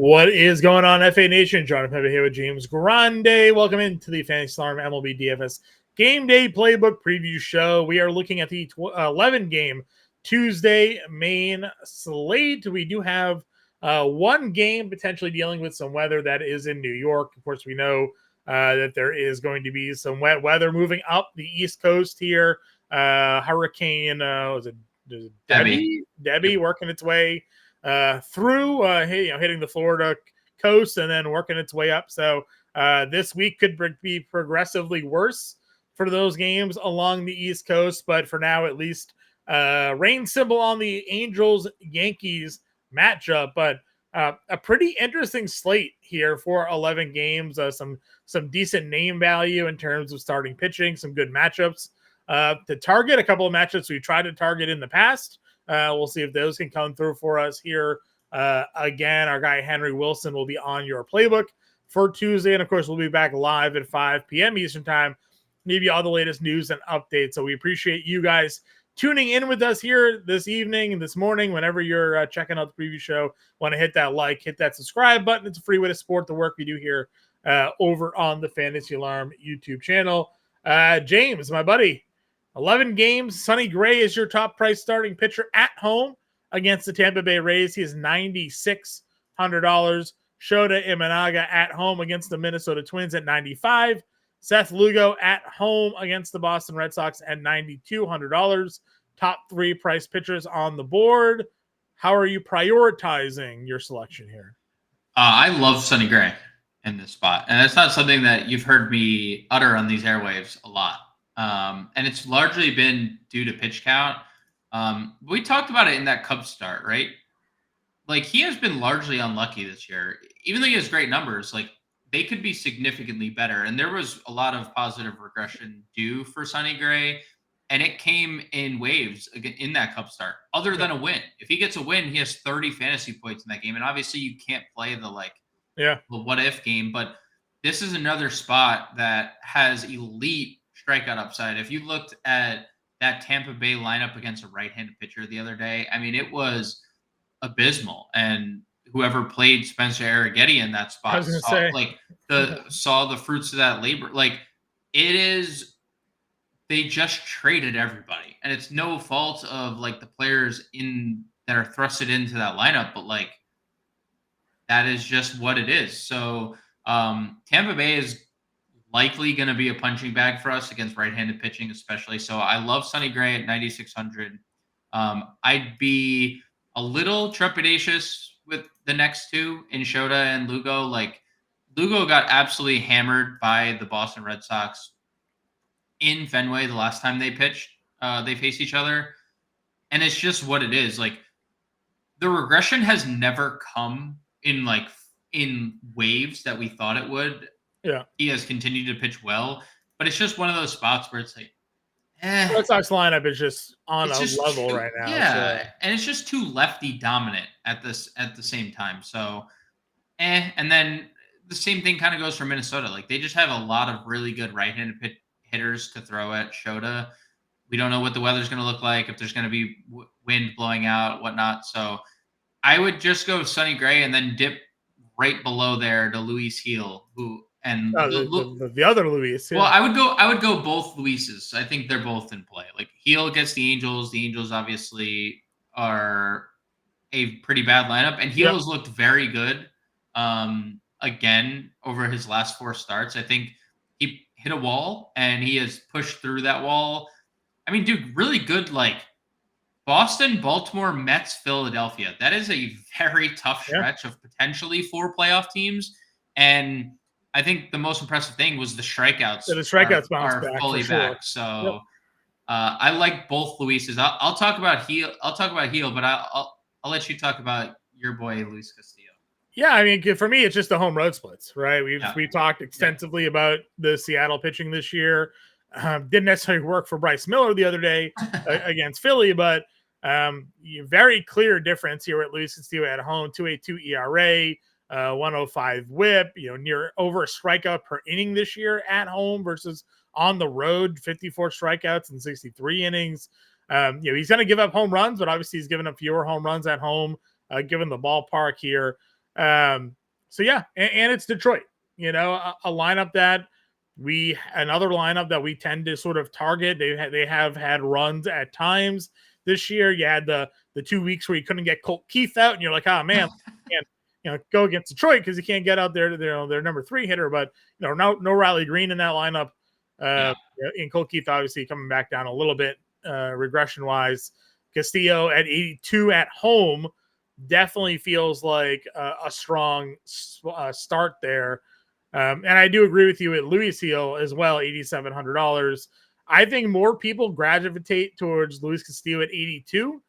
What is going on, FA Nation? John Impemba here with James Grande. Welcome into the Fantasy Alarm MLB DFS Game Day Playbook Preview Show. We are looking at the 11-game Tuesday main slate. We do have one game potentially dealing with some weather that is in New York. Of course, we know that there is going to be some wet weather moving up the East Coast here. Hurricane, was it Debbie? Debbie working its way through hitting the Florida coast and then working its way up. So this week could be progressively worse for those games along the East Coast. But for now, at least, rain symbol on the Angels-Yankees matchup. But a pretty interesting slate here for 11 games. Some decent name value in terms of starting pitching, some good matchups. To target a couple of matchups we tried to target in the past. We'll see if those can come through for us here. Again, our guy Henry Wilson will be on your playbook for Tuesday. And of course, we'll be back live at 5 p.m. Eastern time. Give you all the latest news and updates. So we appreciate you guys tuning in with us here this evening and this morning, whenever you're checking out the preview show. Want to hit that like, hit that subscribe button. It's a free way to support the work we do here over on the Fantasy Alarm YouTube channel. James, my buddy, 11 games. Sonny Gray is your top price starting pitcher at home against the Tampa Bay Rays. He is $9,600. Shota Imanaga at home against the Minnesota Twins at $95. Seth Lugo at home against the Boston Red Sox at $9,200. Top three price pitchers on the board. How are you prioritizing your selection here? I love Sonny Gray in this spot. And that's not something that you've heard me utter on these airwaves a lot. And it's largely been due to pitch count. We talked about it in that Cubs start, right? Like, he has been largely unlucky this year. Even though he has great numbers, like, they could be significantly better. And there was a lot of positive regression due for Sonny Gray, and it came in waves in that Cubs start, other than a win. If he gets a win, he has 30 fantasy points in that game. And obviously you can't play the what-if game, but this is another spot that has elite strikeout upside. If you looked at that Tampa Bay lineup against a right-handed pitcher the other day, I mean, it was abysmal. And whoever played Spencer Arrighetti in that spot saw the fruits of that labor. Like, it is, they just traded everybody, and it's no fault of like the players that are thrusted into that lineup, but like, that is just what it is. So Tampa Bay is likely going to be a punching bag for us against right-handed pitching, especially. So I love Sonny Gray at 9,600. I'd be a little trepidatious with the next two in Shota and Lugo. Like, Lugo got absolutely hammered by the Boston Red Sox in Fenway the last time they faced each other. And it's just what it is. Like, the regression has never come in waves that we thought it would. Yeah, he has continued to pitch well, but it's just one of those spots where it's like, Red Sox lineup is just on a level right now. Yeah, and it's just too lefty dominant at the same time. So, and then the same thing kind of goes for Minnesota. Like, they just have a lot of really good right-handed hitters to throw at Shota. We don't know what the weather's going to look like, if there's going to be wind blowing out, whatnot. So I would just go Sonny Gray and then dip right below there to Luis Gil, the other Luis. Yeah. Well, I would go both Luises. I think they're both in play. Like, Gil gets the Angels. The Angels obviously are a pretty bad lineup, and Gil has looked very good. Again, over his last 4 starts, I think he hit a wall and he has pushed through that wall. I mean, dude, really good. Like, Boston, Baltimore, Mets, Philadelphia. That is a very tough stretch of potentially 4 playoff teams. And I think the most impressive thing was the strikeouts. So the strikeouts are fully back. So I like both Luises. I'll talk about Gil. But I'll let you talk about your boy Luis Castillo. Yeah, I mean, for me, it's just the home road splits, right? We talked extensively about the Seattle pitching this year. Didn't necessarily work for Bryce Miller the other day against Philly, but very clear difference here at Luis Castillo at home. 2.82 ERA. 105 whip, near over a strikeout per inning this year at home versus on the road, 54 strikeouts in 63 innings. He's going to give up home runs, but obviously he's given up fewer home runs at home, given the ballpark here. So yeah, and it's Detroit. A lineup that another lineup that we tend to sort of target. They have had runs at times this year. You had the 2 weeks where you couldn't get Colt Keith out, and you're like, oh man, can't go against Detroit because you can't get out there to their number 3 hitter. But no Riley Green in that lineup. And Colt Keith obviously coming back down a little bit regression wise. Castillo at 82 at home definitely feels like a strong start there. And I do agree with you at Luis Gil as well, $8,700. I think more people gravitate towards Luis Castillo at 82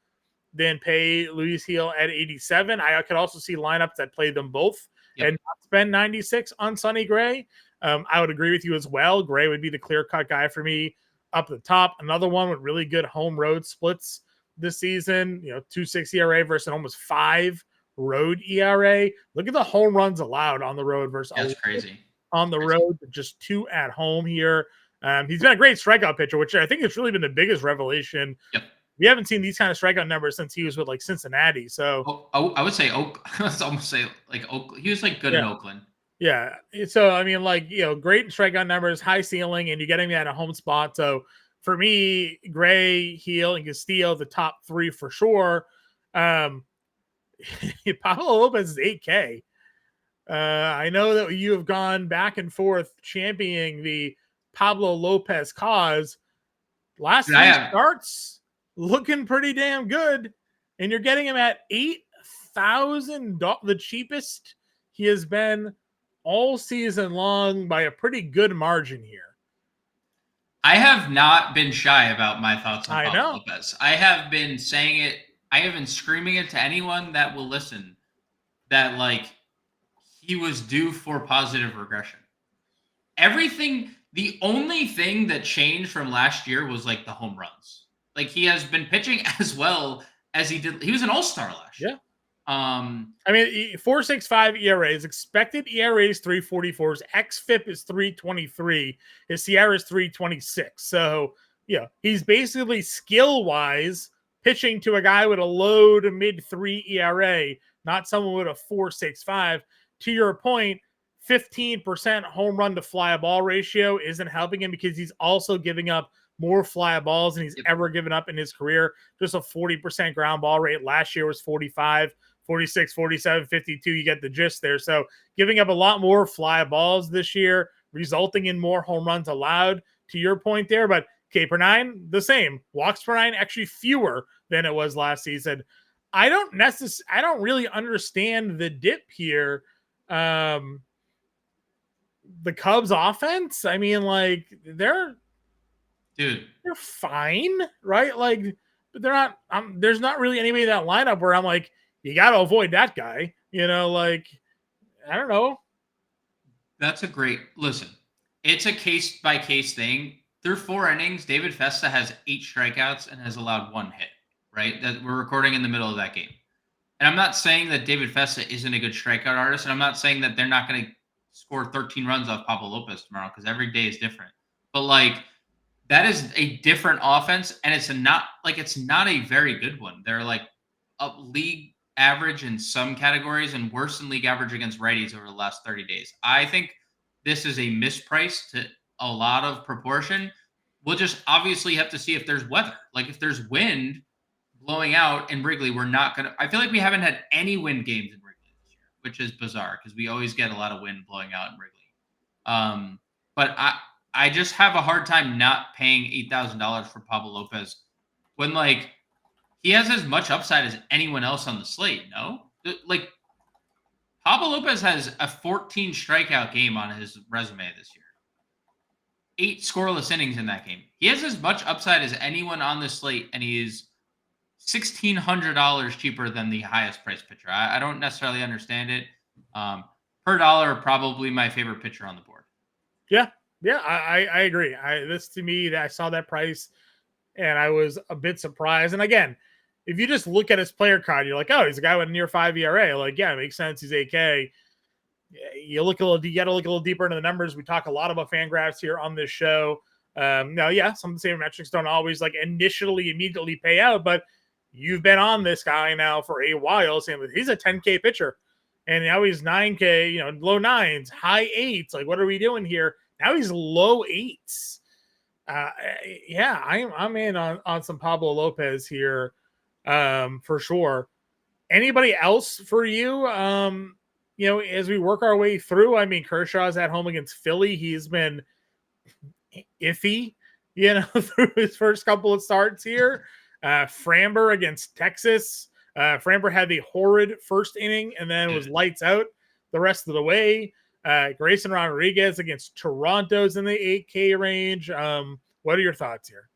than pay Luis Gil at 87. I could also see lineups that play them both and not spend 96 on Sonny Gray. I would agree with you as well. Gray would be the clear-cut guy for me up the top. Another one with really good home road splits this season. 2.6 ERA versus an almost 5 road ERA. Look at the home runs allowed on the road versus that's crazy. On the road, just 2 at home here. He's been a great strikeout pitcher, which I think has really been the biggest revelation. We haven't seen these kind of strikeout numbers since he was with like Cincinnati. So I would say I would almost say like Oakland. He was like good in Oakland. Yeah. So I mean, great strikeout numbers, high ceiling, and you're getting that at a home spot. So for me, Gray, Gil, and Castillo, the top 3 for sure. Pablo Lopez is 8K. I know that you have gone back and forth championing the Pablo Lopez cause. Last 3 starts looking pretty damn good, and you're getting him at $8,000, the cheapest he has been all season long by a pretty good margin here. I have not been shy about my thoughts on Pablo Lopez. I have been saying it. I have been screaming it to anyone that will listen that he was due for positive regression. The only thing that changed from last year was the home runs. He has been pitching as well as he did. He was an all-star last year. I mean, 4.65 ERAs, expected ERA is 3.44, his xFIP is 3.23, his SIERA is 3.26. So, he's basically skill-wise pitching to a guy with a low to mid-3 ERA, not someone with a 4.65. To your point, 15% home run to fly ball ratio isn't helping him because he's also giving up more fly balls than he's ever given up in his career. Just a 40% ground ball rate. Last year was 45, 46, 47, 52. You get the gist there. So giving up a lot more fly balls this year, resulting in more home runs allowed, to your point there. But K per 9, the same. Walks per 9, actually fewer than it was last season. I don't really understand the dip here. The Cubs offense, I mean, they're fine, right? But they're not. There's not really anybody in that lineup where I'm like, you got to avoid that guy. I don't know. That's a great listen. It's a case by case thing. Through 4 innings, David Festa has 8 strikeouts and has allowed 1 hit. Right, that we're recording in the middle of that game. And I'm not saying that David Festa isn't a good strikeout artist, and I'm not saying that they're not going to score 13 runs off Pablo Lopez tomorrow because every day is different. But that is a different offense, and it's not a very good one. They're up league average in some categories and worse than league average against righties over the last 30 days. I think this is a misprice to a lot of proportion. We'll just obviously have to see if there's weather. If there's wind blowing out in Wrigley, we're not going to – I feel like we haven't had any wind games in Wrigley this year, which is bizarre because we always get a lot of wind blowing out in Wrigley. But I just have a hard time not paying $8,000 for Pablo Lopez when, he has as much upside as anyone else on the slate, no? Pablo Lopez has a 14 strikeout game on his resume this year. 8 scoreless innings in that game. He has as much upside as anyone on this slate, and he is $1,600 cheaper than the highest priced pitcher. I don't necessarily understand it. Per dollar, probably my favorite pitcher on the board. Yeah, I agree. To me, I saw that price, and I was a bit surprised. And again, if you just look at his player card, you're like, oh, he's a guy with a near 5 ERA. Yeah, it makes sense. He's 8K. You got to look a little deeper into the numbers. We talk a lot about FanGraphs here on this show. Now, some of the same metrics don't always immediately pay out, but you've been on this guy now for a while saying that he's a 10K pitcher. And now he's 9K, low nines, high eights. Like, what are we doing here? Now he's low eights. Yeah, I'm in on some Pablo Lopez here, for sure. Anybody else for you? As we work our way through, I mean, Kershaw's at home against Philly. He's been iffy, through his first couple of starts here. Framber against Texas. Framber had the horrid first inning and then was lights out the rest of the way. Grayson Rodriguez against Toronto's in the 8K range. What are your thoughts here?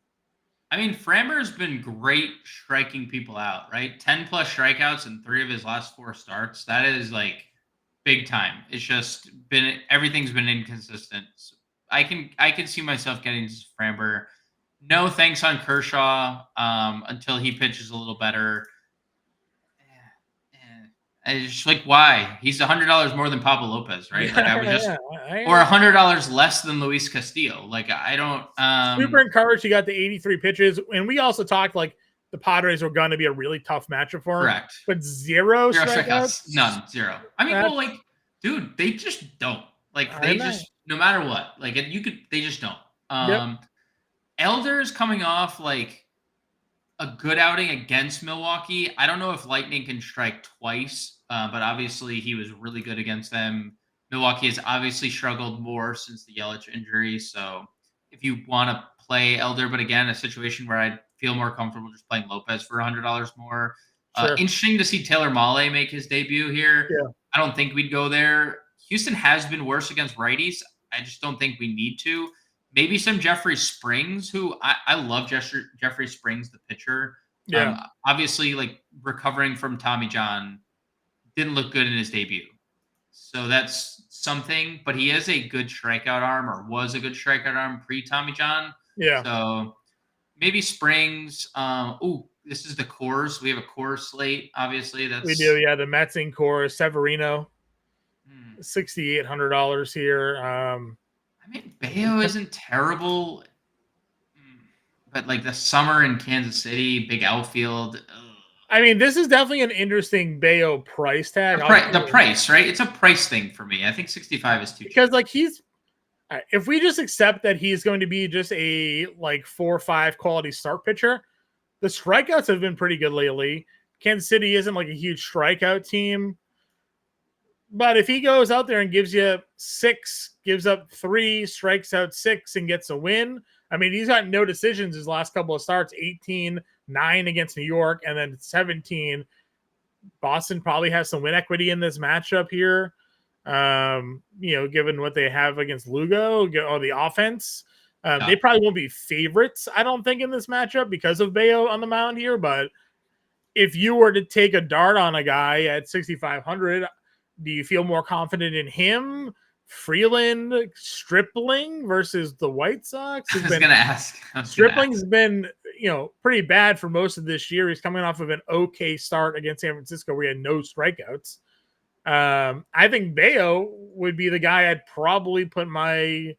I mean, Framber's been great striking people out, right? 10 plus strikeouts in 3 of his last 4 starts. That is like big time. It's just been everything's been inconsistent. So I can see myself getting to Framber. No thanks on Kershaw until he pitches a little better. And it's just like, why? He's $100 more than Pablo Lopez, right? Like I would just, or $100 less than Luis Castillo. Like I don't. Super encouraged. He got the 83 pitches, and we also talked like the Padres were going to be a really tough matchup for him. Correct. But zero strikeouts. None. Zero. I mean, well, like, dude, they just don't. Like they just, no matter what, like they just don't. Elder's coming off like a good outing against Milwaukee. I don't know if Lightning can strike twice, but obviously he was really good against them. Milwaukee has obviously struggled more since the Yelich injury. So if you want to play Elder, but again, a situation where I'd feel more comfortable just playing Lopez for $100 more. Sure. Interesting to see Taylor Mahle make his debut here. Yeah. I don't think we'd go there. Houston has been worse against righties. I just don't think we need to. Maybe some Jeffrey Springs, who I love Jeffrey Springs, the pitcher. Yeah. Obviously, like recovering from Tommy John, didn't look good in his debut. So that's something, but he is a good strikeout arm, or was a good strikeout arm pre-Tommy John. Yeah. So maybe Springs. This is the Coors. We have a Coors slate, obviously. We do, yeah. The Mets in Coors, Severino, $6,800 here. I mean, Bayo isn't terrible, but like the summer in Kansas City, big outfield. I mean, this is definitely an interesting Bayo price tag. The price, right? It's a price thing for me. I think 65 is too cheap. Because like if we just accept that he's going to be just a like 4 or 5 quality start pitcher, the strikeouts have been pretty good lately. Kansas City isn't like a huge strikeout team. But if he goes out there and gives you 6, gives up 3, strikes out 6, and gets a win, I mean, he's got no decisions his last couple of starts, 18-9 against New York, and then 17. Boston probably has some win equity in this matchup here, given what they have against Lugo, or the offense. They probably won't be favorites, I don't think, in this matchup because of Bayo on the mound here. But if you were to take a dart on a guy at 6,500, do you feel more confident in him, Freeland, Stripling versus the White Sox? I was going to ask. Stripling's been, pretty bad for most of this year. He's coming off of an okay start against San Francisco where he had no strikeouts. I think Bayo would be the guy I'd probably put my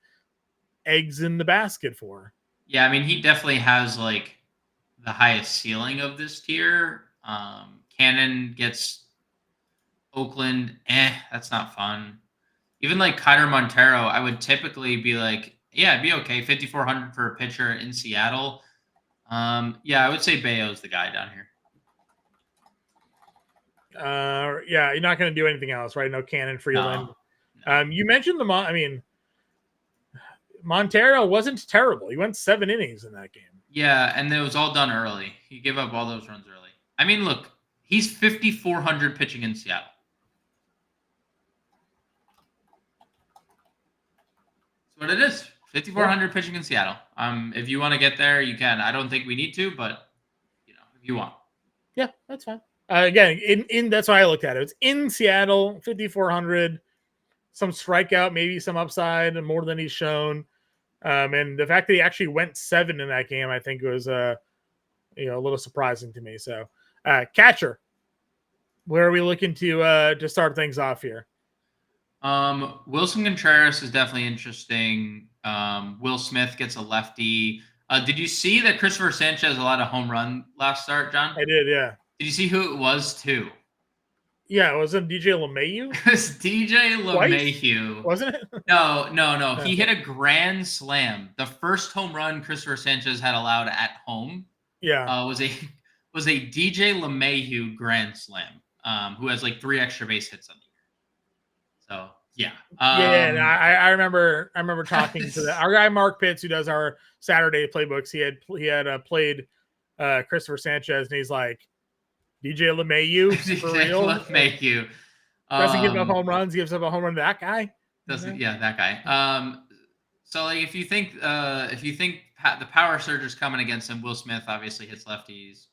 eggs in the basket for. Yeah, I mean, he definitely has like the highest ceiling of this tier. Cannon gets Oakland, that's not fun. Even like Kiner Montero, I would typically be like, yeah, it'd be okay. 5,400 for a pitcher in Seattle. Yeah, I would say Bayo's the guy down here. Yeah, you're not going to do anything else, right? No Cannon, Freeland. No. You mentioned Montero wasn't terrible. He went 7 innings in that game. Yeah, and it was all done early. He gave up all those runs early. I mean, look, he's 5,400 pitching in Seattle. That's what it is. 5,400 pitching in Seattle. If you want to get there, you can. I don't think we need to, but if you want. Yeah, that's fine. Again, in that's why I looked at it. It's in Seattle, 5,400. Some strikeout, maybe some upside, and more than he's shown. And the fact that he actually went 7 in that game, I think was a little surprising to me. So, catcher, where are we looking to start things off here? Wilson Contreras is definitely interesting. Will Smith gets a lefty. Did you see that Christopher Sanchez allowed a home run last start, John? I did, yeah. Did you see who it was too? Yeah, it wasn't DJ LeMahieu? It's DJ LeMahieu. Wasn't it? No. He hit a grand slam. The first home run Christopher Sanchez had allowed at home Yeah. was a DJ LeMahieu grand slam, who has like 3 extra base hits on the year. So yeah. Yeah, and I remember talking to our guy Mark Pitts, who does our Saturday playbooks. He had played Christopher Sanchez, and he's like, DJ LeMahieu for real. LeMahieu Doesn't give up home runs. Gives up a home run to that guy. Doesn't that guy. So like if you think the power surge is coming against him, Will Smith obviously hits lefties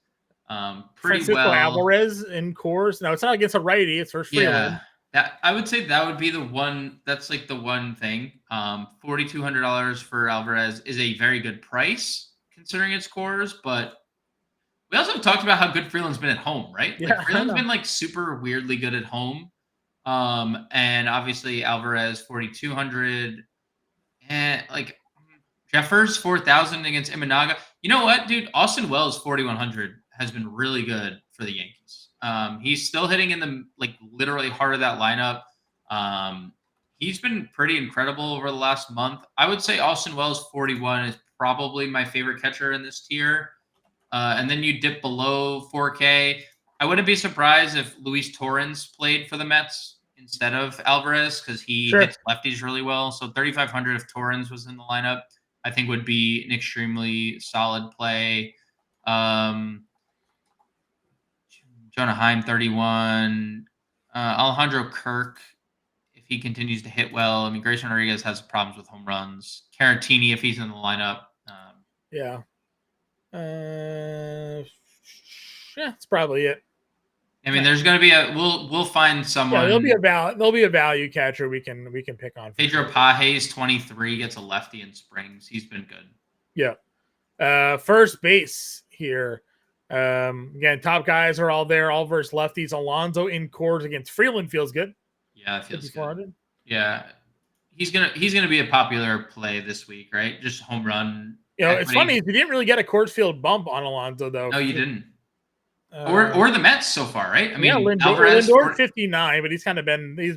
pretty Francisco well. Alvarez in course. No, it's not against a righty. It's for Freeland. That I would say that would be the one. That's like the one thing. $4,200 for Alvarez is a very good price considering its cores, but we also talked about how good Freeland's been at home, right? Yeah, like Freeland's been like super weirdly good at home. And obviously Alvarez 4,200, and like Jeffers 4,000 against Imanaga. You know what, dude? Austin Wells 4,100 has been really good for the Yankees. He's still hitting in the like literally heart of that lineup. He's been pretty incredible over the last month. I would say Austin Wells 41 is probably my favorite catcher in this tier. And then you dip below 4K. I wouldn't be surprised if Luis Torrens played for the Mets instead of Alvarez because he hits lefties really well. So 3,500 if Torrens was in the lineup, I think would be an extremely solid play. Jonah Heim 31. Alejandro Kirk, if he continues to hit well. I mean, Grayson Rodriguez has problems with home runs. Caratini, if he's in the lineup. Yeah, that's probably it. I mean, there's going to be we'll find someone. Yeah, there'll be a value catcher we can pick on. Pedro Pajes 23 gets a lefty in Springs. He's been good. Yeah. First base here. Again, top guys are all there, all versus lefties. Alonso in cores against Freeland feels good. Yeah, it feels good. Yeah, he's gonna be a popular play this week, right? Just home run. You know, it's funny, you didn't really get a Coors Field bump on Alonso though. No, you didn't. Or the Mets so far, right? I mean, Lindor 59, but he's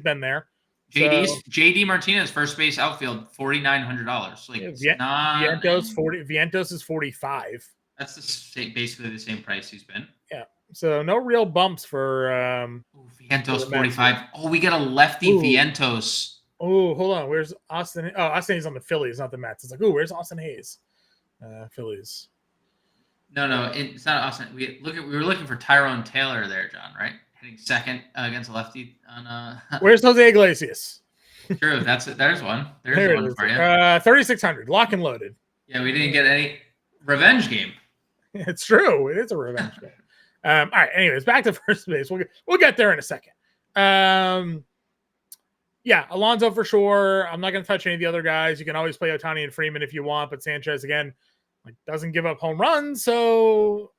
been there. JD Martinez first base outfield $4,900. Like Vientos is 45. That's basically the same price he's been. Yeah. So no real bumps for Vientos 45. Oh, we get a lefty Vientos. Oh, hold on. Where's Austin? Oh, Austin Hayes on the Phillies, not the Mets. It's like, where's Austin Hayes? Phillies. No, it's not Austin. We were looking for Tyrone Taylor there, John, right? Hitting second against a lefty on Where's Jose Iglesias? True, that's it. There's one. There's one for you. 3,600, lock and loaded. Yeah, we didn't get any revenge game. It's true. It is a revenge game. All right. Anyways, back to first base. We'll get there in a second. Yeah, Alonso for sure. I'm not going to touch any of the other guys. You can always play Ohtani and Freeman if you want, but Sanchez again, doesn't give up home runs, so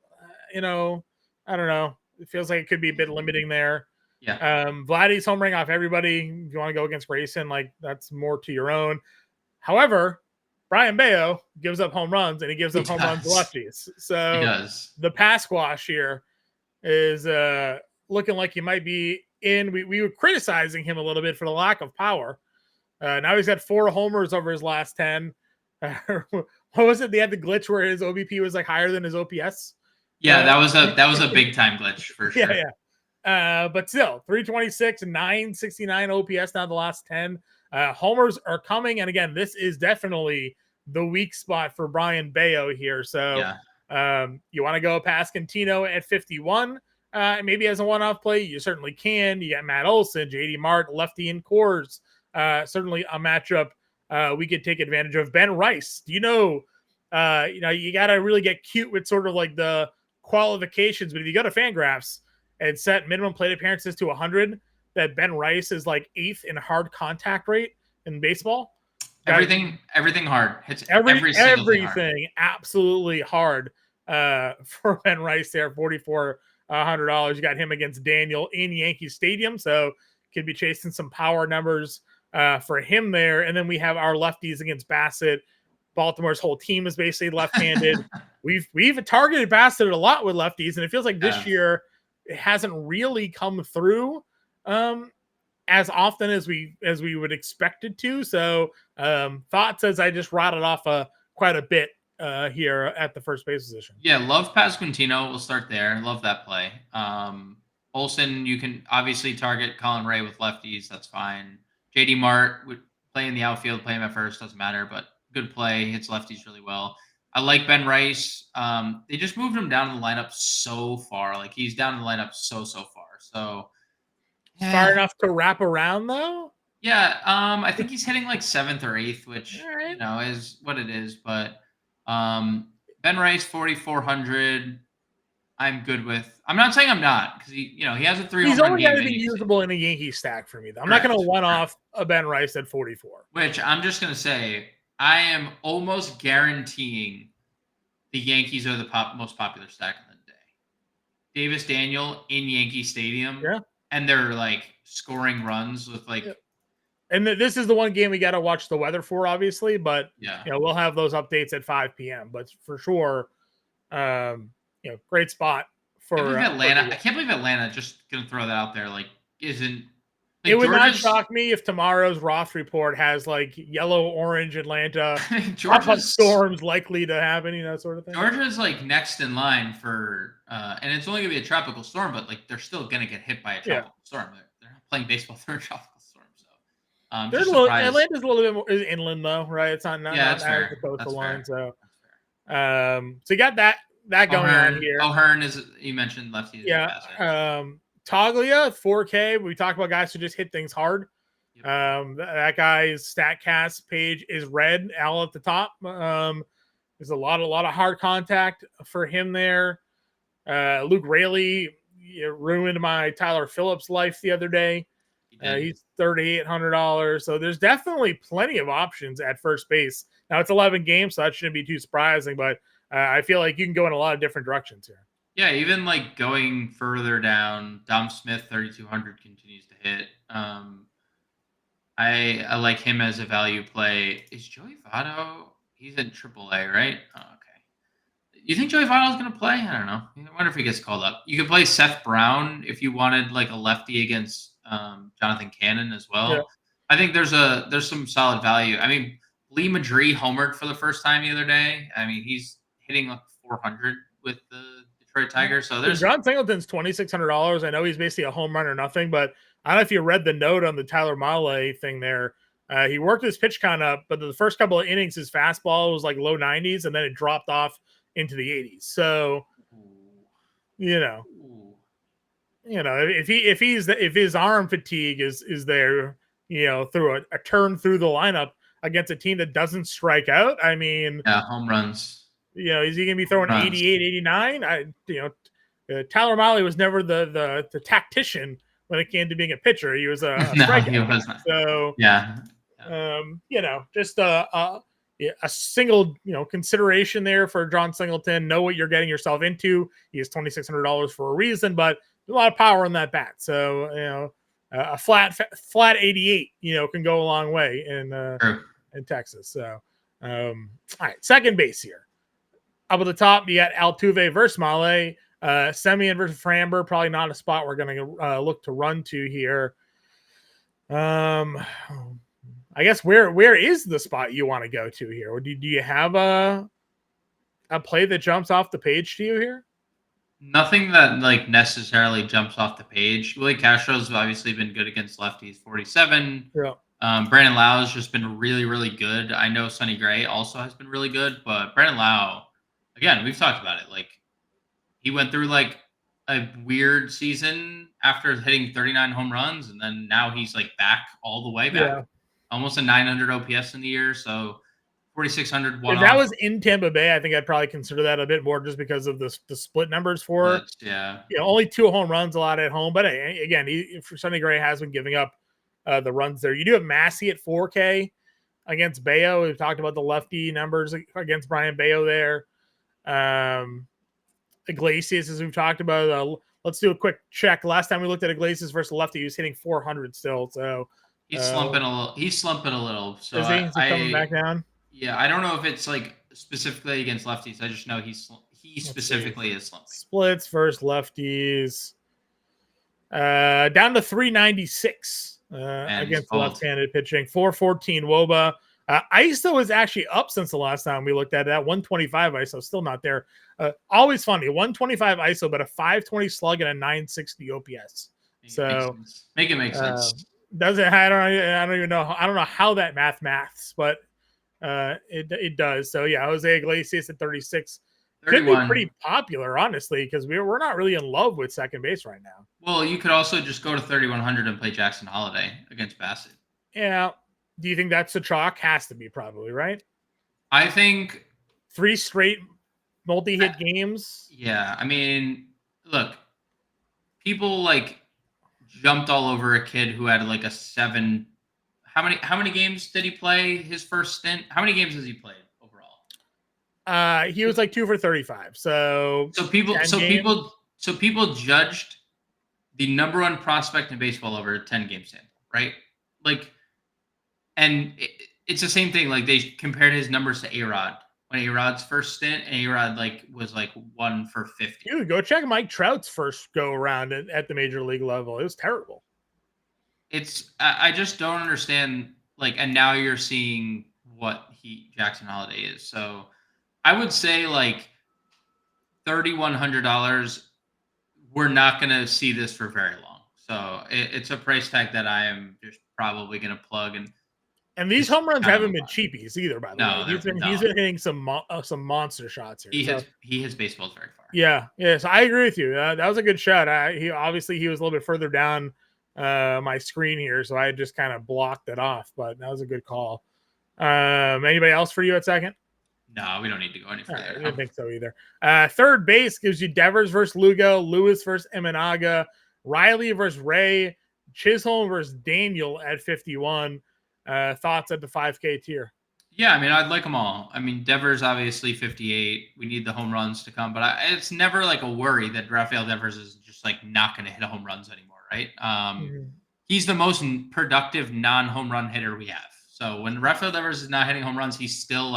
I don't know. It feels like it could be a bit limiting there. Yeah. Vladdy's homering off everybody. If you want to go against Grayson, that's more to your own. However, Brian Bayo gives up home runs, and he gives up home runs to lefties. So he does. The pass squash here is looking like he might be in. We were criticizing him a little bit for the lack of power. Now he's got 4 homers over his last 10. What was it? They had the glitch where his OBP was higher than his OPS. Yeah, that was a big time glitch for sure. Yeah. But still, 326, 969 OPS now the last 10. Homers are coming, and again, this is definitely the weak spot for Brian Bayo here. So you want to go past Cantino at 51, maybe as a one-off play, you certainly can. You got Matt Olson, JD Mart, lefty in cores. Certainly a matchup we could take advantage of. Ben Rice, you got to really get cute with sort of the qualifications, but if you go to Fangraphs and set minimum plate appearances to 100, that Ben Rice is 8th in hard contact rate in baseball. Everything hard. Hits everything absolutely hard for Ben Rice there, $4,400. You got him against Daniel in Yankee Stadium, so could be chasing some power numbers for him there. And then we have our lefties against Bassett. Baltimore's whole team is basically left-handed. We've targeted Bassett a lot with lefties, and it feels like this year it hasn't really come through as often as we would expect it to. So thoughts as I just rattled off quite a bit here at the first base position. Yeah, love Pasquantino. We'll start there. Love that play. Olsen, you can obviously target Colin Ray with lefties. That's fine. JD Mart would play in the outfield, play him at first, doesn't matter, but good play. Hits lefties really well. I like Ben Rice. They just moved him down in the lineup so far. Like he's down in the lineup so far. So Far enough to wrap around though. yeah, I think he's hitting like 7th or 8th, which Right. you know is what it is. But Ben Rice 4,400. I'm good with. I'm not saying I'm not because he has a 3 He's home run only game. got to be usable in a Yankee stack for me though. I'm Correct, not going to one off a Ben Rice at 44. Which I'm just gonna say I am almost guaranteeing the Yankees are the most popular stack of the day. Davis Daniel in Yankee Stadium, Yeah, and they're like scoring runs with like. Yeah. And this is the one game we got to watch the weather for, obviously. But Yeah, we'll have those updates at 5 p.m. But for sure, great spot for Atlanta. For I can't believe Atlanta. Just gonna throw that out there. Like, isn't. Like it would not shock me if tomorrow's Roth report has like yellow, orange Atlanta Georgia's storms likely to happen, sort of thing. Georgia's like next in line for, and it's only gonna be a tropical storm, but like they're still gonna get hit by a tropical storm. They're not playing baseball through a tropical storm, so Atlanta's a little bit more inland though, right? It's not that's as fair. the coastal line, so you got that going on here. O'Hearn is, you mentioned lefty. Yeah. Toglia 4K. We talk about guys who just hit things hard. Yep. That guy's StatCast page is red, Al at the top. There's a lot of hard contact for him there. Luke Raley ruined my Tyler Phillips life the other day. He's $3,800. So there's definitely plenty of options at first base. Now it's 11 games, so that shouldn't be too surprising, but I feel like you can go in a lot of different directions here. Yeah, even like going further down, Dom Smith 3,200 continues to hit. I like him as a value play. Is Joey Votto? He's in AAA, right? Oh, okay. You think Joey Votto is going to play? I don't know. I wonder if he gets called up. You could play Seth Brown if you wanted like a lefty against Jonathan Cannon as well. Yeah. I think there's some solid value. I mean, Lee Madry homered for the first time the other day. I mean, he's hitting like 400 with the Detroit Tigers. So there's John Singleton's $2,600. I know he's basically a home run or nothing, but I don't know if you read the note on the Tyler Mahle thing there. He worked his pitch count up, but the first couple of innings, his fastball was like low 90s, and then it dropped off into the 80s. So, if his arm fatigue is there, through a turn through the lineup against a team that doesn't strike out, I mean, home runs. Is he going to be throwing 88, 89? Tyler Mahle was never the tactician when it came to being a pitcher. He was a strikeout. He was not. So just a single consideration there for John Singleton. Know what you're getting yourself into. He is $2,600 for a reason, but there's a lot of power in that bat. So a flat 88 can go a long way in Texas. So all right, second base here. Up at the top, you got Altuve versus Mahle. Semien versus Framber, probably not a spot we're going to look to run to here. I guess where is the spot you want to go to here? Or do you have a play that jumps off the page to you here? Nothing that like necessarily jumps off the page. Willie Castro's obviously been good against lefties, 47. Yeah. Brandon Lau has just been really, really good. I know Sonny Gray also has been really good, but Brandon Lau, again, we've talked about it. Like he went through like a weird season after hitting 39 home runs, and then now he's like back all the way back. Yeah. Almost a 900 OPS in the year, so 4,600 one. If that was in Tampa Bay, I think I'd probably consider that a bit more just because of the split numbers for only 2 home runs a lot at home. But again, for Sonny Gray has been giving up the runs there. You do have Massey at 4K against Bayo. We've talked about the lefty numbers against Brian Bayo there. Iglesias, as we've talked about. Let's do a quick check. Last time we looked at Iglesias versus lefty, he was hitting 400 still. So he's slumping a little. He's slumping a little. So is he? Is he coming back down? Yeah, I don't know if it's like specifically against lefties. I just know he specifically is slumping. Splits versus lefties. Down to 396 against left-handed pitching. 414 Woba. ISO is actually up since the last time we looked at that. 125 ISO, still not there. Always funny. 125 ISO, but a 520 slug and a 960 OPS. Make it make sense. Does it? I don't even know. I don't know how that maths, but it does. So yeah, Jose Iglesias at 36. 31. Could be pretty popular, honestly, because we're not really in love with second base right now. Well, you could also just go to 3,100 and play Jackson Holiday against Bassett. Yeah. Do you think that's a chalk? Has to be, probably, right? I think 3 straight multi-hit games. Yeah, I mean, look, people like jumped all over a kid who had like a 7. How many games did he play his first stint? How many games has he played overall? He was like 2 for 35. So people judged the number 1 prospect in baseball over a 10-game sample, right? Like, and it's the same thing. Like, they compared his numbers to A-Rod when A-Rod's first stint, and A-Rod was 1 for 50. Dude, go check Mike Trout's first go around at the major league level. It was terrible. I just don't understand. And now you're seeing what Jackson Holiday is. So I would say $3,100. We're not going to see this for very long. So it's a price tag that I am just probably going to plug. And these home runs haven't been cheapies either, by the way. He's been hitting some monster shots here. He hits baseballs very far. Yeah. So I agree with you. That was a good shot. He was a little bit further down my screen here, so I just kind of blocked it off. But that was a good call. Anybody else for you at second? No, we don't need to go any further. I don't think so either. Third base gives you Devers versus Lugo, Lewis versus Imanaga, Riley versus Ray, Chisholm versus Daniel at 51. Thoughts at the 5K tier? Yeah, I mean, I'd like them all. I mean, Devers obviously 58. We need the home runs to come, but it's never a worry that Rafael Devers is just not going to hit home runs anymore, right? He's the most productive non-home run hitter we have. So when Rafael Devers is not hitting home runs, he's still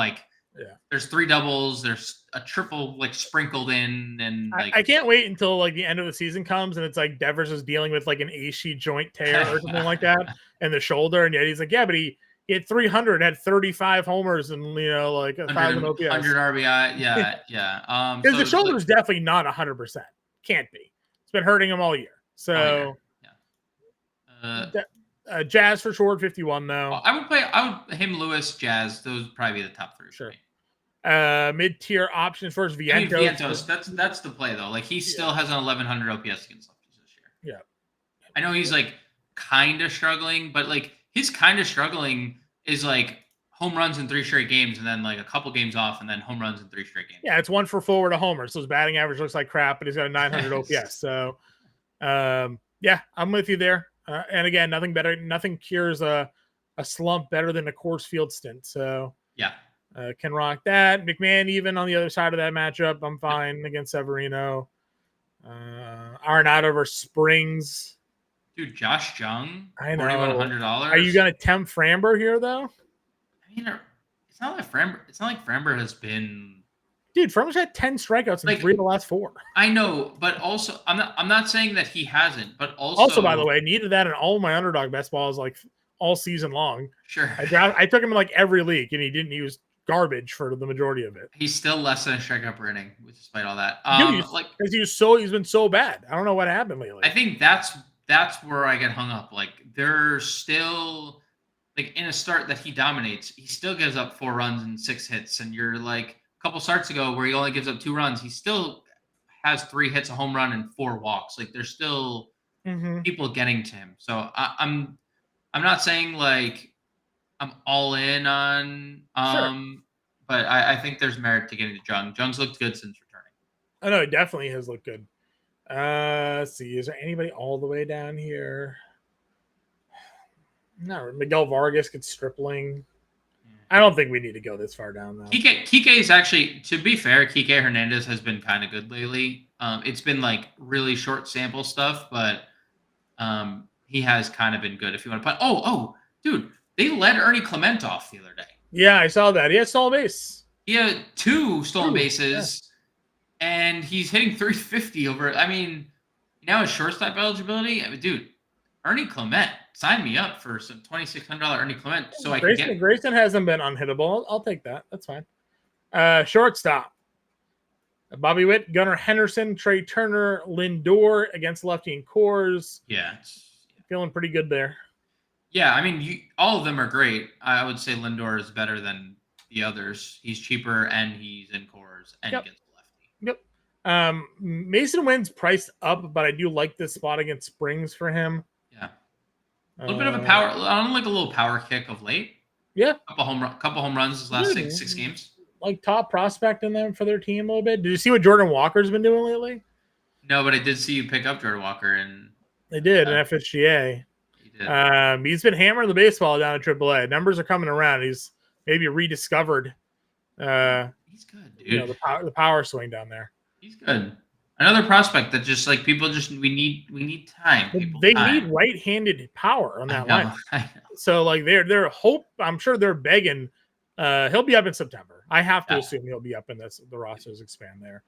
there's 3 doubles, there's a triple sprinkled in, and I can't wait until the end of the season comes and it's Devers is dealing with an AC joint tear or something like that in the shoulder, and yet he's yeah, but he hit 300, had 35 homers, and 1,000 OPS, 100 RBI, yeah. Because the shoulder's definitely not 100%. Can't be. It's been hurting him all year. So Jazz for sure, 51 though. I would him, Lewis, Jazz. Those would probably be the top 3. Sure. Mid-tier options first, Vientos. That's the play though. He still has an 1,100 OPS against lefties this year. Yeah. I know he's kind of struggling, but his kind of struggling is home runs in 3 straight games, and then a couple games off, and then home runs in 3 straight games. Yeah, it's 1 for 4 with a homer, so his batting average looks like crap, but he's got a 900 OPS. So, yeah, I'm with you there. And again, nothing cures a slump better than a course field stint. So yeah, can rock that. McMahon even on the other side of that matchup, I'm fine against Severino. Arenado versus Springs. Dude, Josh Jung, I know. $4,100. Are you gonna tempt Framber here though? I mean, it's not like Framber has been. Dude, Framber's had 10 strikeouts in 3 of the last 4. I know, but also I'm not saying that he hasn't, but also by the way, needed that in all my underdog best balls all season long. Sure. I took him in every league, and he was garbage for the majority of it. He's still less than a strikeout per inning, despite all that. Because he's been so bad. I don't know what happened lately. I think that's where I get hung up. They're still in a start that he dominates, he still gives up 4 runs and 6 hits, and you're a couple starts ago where he only gives up 2 runs, he still has 3 hits, a home run, and 4 walks. There's still people getting to him. So I'm not saying I'm all in on sure. But I think there's merit to getting to Jung. Jung's looked good since returning. I know, it definitely has looked good. Let's see, is there anybody all the way down here? No, Miguel Vargas gets Stripling. I don't think we need to go this far down, though. Kike is actually, to be fair, Kike Hernandez has been kind of good lately. It's been really short sample stuff, but he has kind of been good if you want to put. Oh, dude, they let Ernie Clement off the other day. Yeah, I saw that. He had stolen base. He had 2 stolen bases, and he's hitting 350 over. I mean, Now his shortstop eligibility, I mean, dude, Ernie Clement, sign me up for some $2,600 Ernie Clement so I can get. Grayson hasn't been unhittable. I'll take that. That's fine. Shortstop. Bobby Witt, Gunnar Henderson, Trey Turner, Lindor against lefty and Coors. Yeah. Feeling pretty good there. Yeah, I mean, all of them are great. I would say Lindor is better than the others. He's cheaper and he's in Coors and he gets the lefty. Yep. Mason Wynn's priced up, but I do like this spot against Springs for him. Yeah. A little bit of a power. I don't like a little power kick of late. Yeah. Couple home runs this last six games. Like top prospect in them for their team a little bit. Did you see what Jordan Walker's been doing lately? No, but I did see you pick up Jordan Walker and they did in FSGA. He did. He's been hammering the baseball down at AAA. Numbers are coming around. He's maybe rediscovered. He's good, dude. You know, the power swing down there. He's good. Another prospect that just like people just we need time. They need right-handed power on that line. So like they're hope. I'm sure they're begging. He'll be up in September. I have to assume he'll be up in this. The rosters expand there.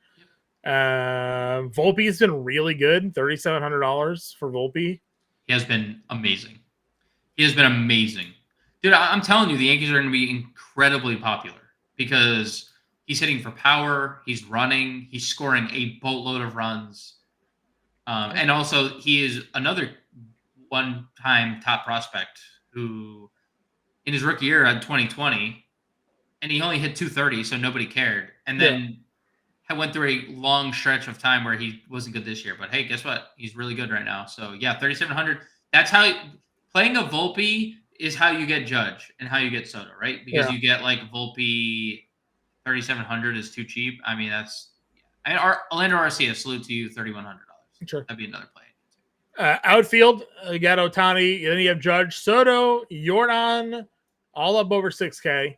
Volpe's been really good. $3,700 for Volpe. He has been amazing. Dude, I'm telling you, the Yankees are going to be incredibly popular because he's hitting for power. He's running. He's scoring a boatload of runs. And also, he is another one-time top prospect who, in his rookie year in 2020, and he only hit 230, so nobody cared. And then went through a long stretch of time where he wasn't good this year. But hey, guess what? He's really good right now. So yeah, 3,700. That's how playing a Volpe is how you get Judge and how you get Soto, right? Because you get like Volpe 3,700 is too cheap. I mean, Orlando Arcia, salute to you, $3,100. Sure. That'd be another play. Outfield, you got Ohtani, then you have Judge, Soto, Jordan, all up over 6K.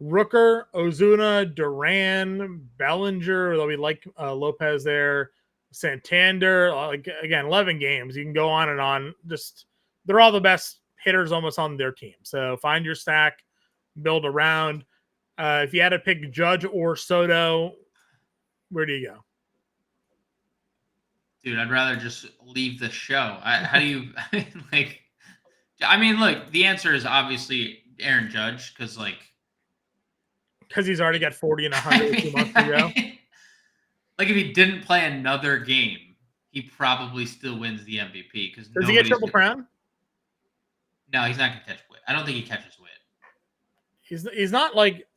Rooker, Ozuna, Duran, Bellinger, though we like Lopez there, Santander. Again, 11 games. You can go on and on. Just they're all the best hitters almost on their team. So find your stack, build around. If you had to pick Judge or Soto, where do you go? Dude, I'd rather just leave the show. How do you like? I mean, look, the answer is obviously Aaron Judge because he's already got 40 and 100 2 months ago. Like if he didn't play another game, he probably still wins the MVP. Does he get Triple Crown? No, he's not gonna catch Witt. I don't think he catches Witt. He's not like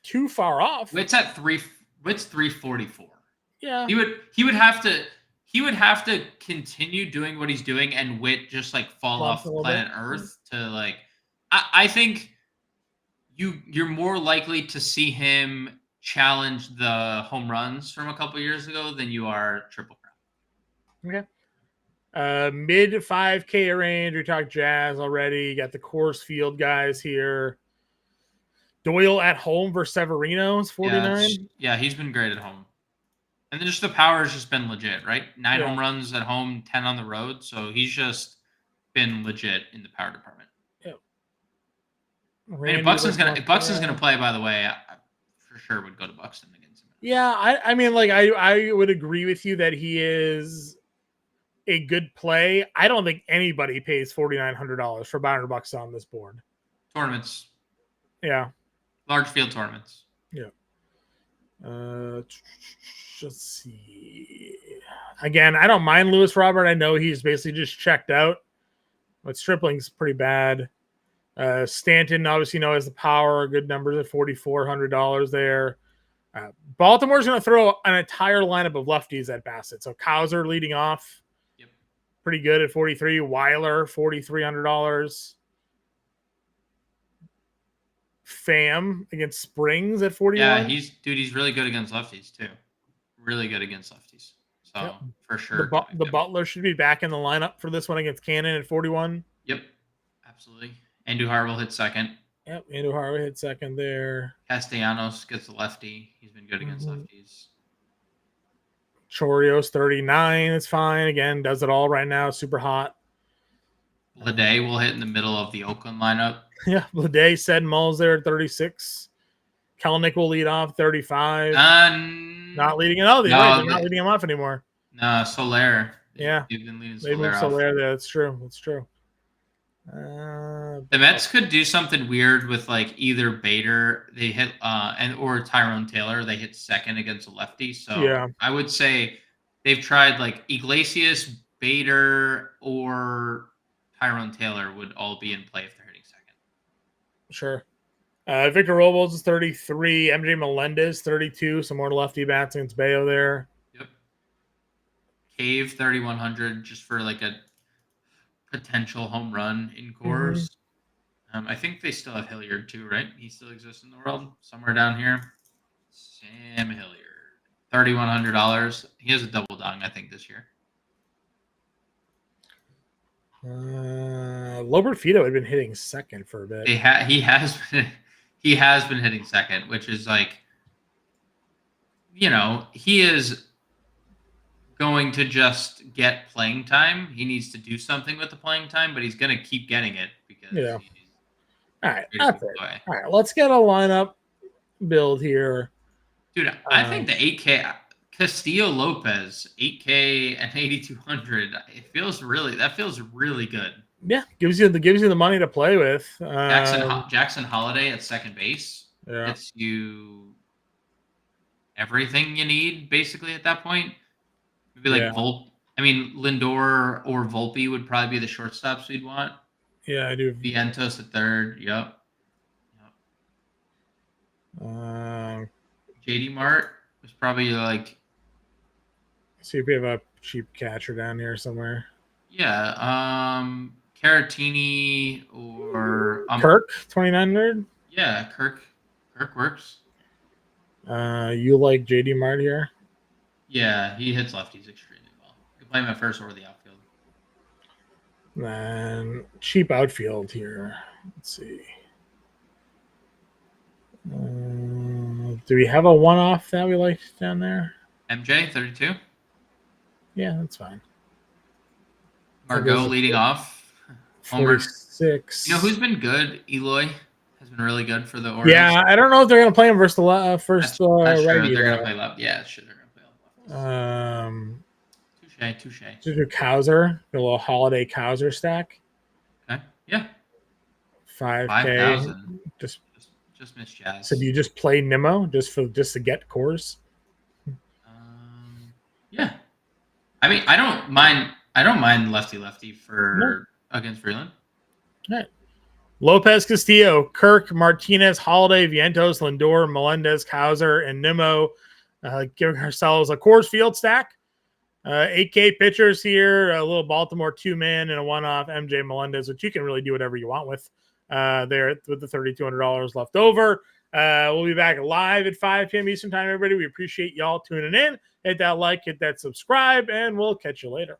too far off. Witt's at 344. Yeah, he would have to continue doing what he's doing, and Witt just like fall off planet Earth to like. I think. You're more likely to see him challenge the home runs from a couple years ago than you are Triple Crown. Okay. Mid 5K range. We talked Jazz already. You got the Coors Field guys here. Doyle at home versus Severino is 49. Yeah, he's been great at home. And then just the power has just been legit, right? 9 home runs at home, 10 on the road. So he's just been legit in the power department. And if Buxton's gonna play, by the way, I for sure would go to Buxton against him. Yeah, I mean, like I would agree with you that he is a good play. I don't think anybody pays $4,900 for $500 on this board. Tournaments. Yeah. Large field tournaments. Yeah. Let's see. Again, I don't mind Lewis Robert. I know he's basically just checked out, but Stripling's pretty bad. Stanton, obviously, has the power. Good numbers at $4,400 there. Baltimore's going to throw an entire lineup of lefties at Bassett. So Cowser leading off. Yep. Pretty good at 43. Weiler, $4,300. Pham against Springs at 41. Yeah, he's really good against lefties too. Really good against lefties. So for sure. The Butler should be back in the lineup for this one against Cannon at 41. Yep. Absolutely. Andujar will hit second. Yep, Andujar hit second there. Castellanos gets the lefty. He's been good against lefties. Chorio's 39. It's fine. Again, does it all right now. Super hot. Lede will hit in the middle of the Oakland lineup. Yeah, Lede said Mull's there at 36. Kelenic will lead off 35. Not leading it out. They're not leading him off anymore. No, Soler. Yeah. They've been leading They moved Soler off. Soler there. That's true. That's true. The Mets could do something weird with like either Bader they hit or Tyrone Taylor. They hit second against a lefty. So yeah. I would say they've tried like Iglesias, Bader, or Tyrone Taylor would all be in play if they're hitting second. Sure. Victor Robles is 33. MJ Melendez 32. Some more lefty bats against Bayo there. Yep. Cave 3,100 just for like a potential home run in course. I think they still have Hilliard too, right? He still exists in the world somewhere down here. Sam Hilliard, $3,100. He has a double dong, I think, this year. Lobert Fito had been hitting second for a bit. He has been hitting second, which is like, he is going to just get playing time. He needs to do something with the playing time, but he's going to keep getting it because he's all right, that's it. All right, let's get a lineup build here. Dude, I think the 8K Castillo Lopez, 8K and 8,200, that feels really good. Yeah, gives you the money to play with. Jackson Holiday at second base gets you everything you need basically at that point. Maybe like Lindor or Volpe would probably be the shortstops we'd want. Yeah, I do. Vientos at third. Yep. JD Mart was probably like. See if we have a cheap catcher down here somewhere. Yeah. Caratini or Kirk 2,900. Yeah, Kirk works. You like JD Mart here? Yeah, he hits lefties extremely well. You can play him at first or the outfield. Then cheap outfield here. Let's see. Do we have a one-off that we like down there? MJ 32. Yeah, that's fine. Margot leading off. 46. You know who's been good? Eloy has been really good for the Orioles. Yeah, I don't know if they're going to play him versus the first. That's true. They're going to play left. Yeah, sure. They're going to play left. Touche. Just do Cowser, a little holiday Cowser stack. Okay. Yeah. 5K. Just missed Jazz. So do you just play Nimmo just to get cores? Yeah. I mean, I don't mind lefty for against Freeland. All right. Lopez, Castillo, Kirk, Martinez, Holiday, Vientos, Lindor, Melendez, Cowser, and Nimmo. Giving ourselves a Coors Field stack. 8K pitchers here, a little Baltimore 2-man and a one-off MJ Melendez, which you can really do whatever you want with there with the $3,200 left over. We'll be back live at 5 p.m. Eastern time, everybody. We appreciate y'all tuning in. Hit that like, hit that subscribe, and we'll catch you later.